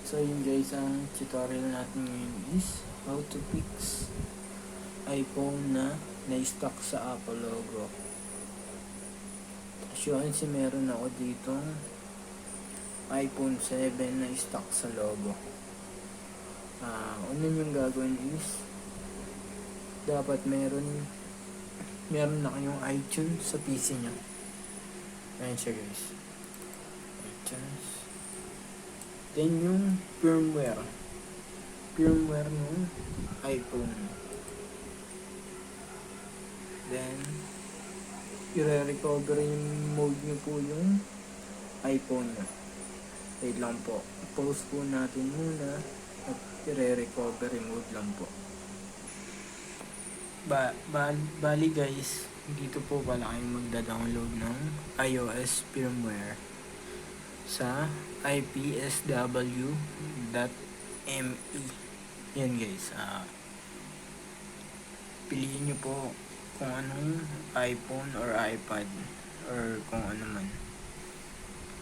So yun guys, ang tutorial natin ngayon is how to fix iPhone na na-stuck sa Apple logo. As you can see, meron ako ditong iPhone 7 na stuck sa logo. Una yung gagawin is dapat meron na kayong iTunes sa PC nyo. Ayan siya guys, iTunes. Then yung firmware ng iPhone. Then i-recover yung mode nyo po yung iPhone nyo. Wait lang po, pause po natin muna at i-recover mode lang po. Bali guys, dito po pala kayo magda-download ng iOS firmware sa ipsw.me. Yan guys, piliin nyo po kung anong iPhone or iPad or kung ano man.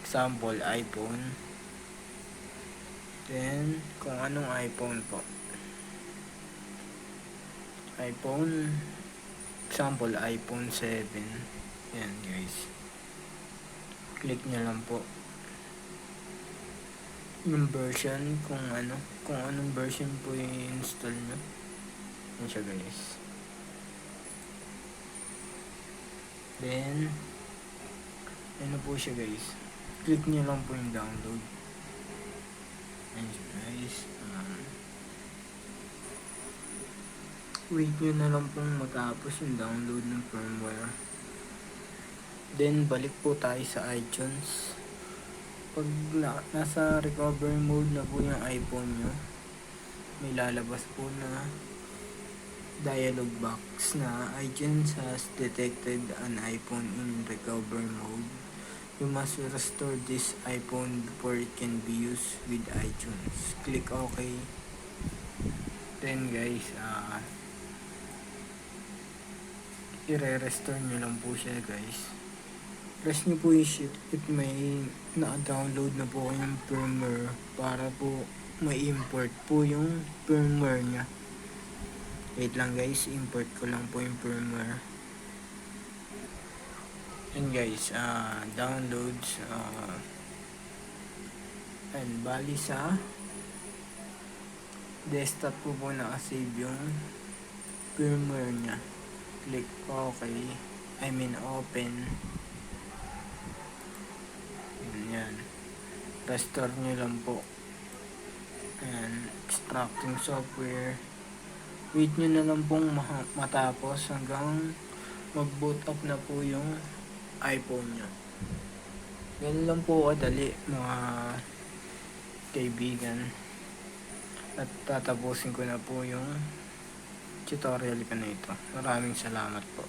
Example, iPhone. Then kung anong iPhone po, iPhone, example iPhone 7. Yan guys, click nyo lang po yung version, kung anong version po yung install nyo. Yan siya guys. Then ano po siya guys, click nyo lang po yung download. Yan siya guys. Wait nyo na lang pong matapos yung download ng firmware. Then balik po tayo sa iTunes. Pag nasa recovery mode na po yung iPhone nyo, may lalabas po na dialog box na iTunes has detected an iPhone in recovery mode. You must restore this iPhone before it can be used with iTunes. Click OK. Then guys, i-restore nyo lang po siya guys. Press nyo po yung shift if may na-download na po kayong firmware para po ma-import po yung firmware nya. Wait lang guys, import ko lang po yung firmware. And guys, downloads, and bali sa desktop po nakasave yung firmware nya. Click OK, open. Yan, restore nyo lang po. And extracting software. Wait nyo na lang pong matapos hanggang mag-boot up na po yung iPhone nyo. Ganun lang po kadali mga kaibigan. At tatapusin ko na po yung tutorial ko na ito. Maraming salamat po.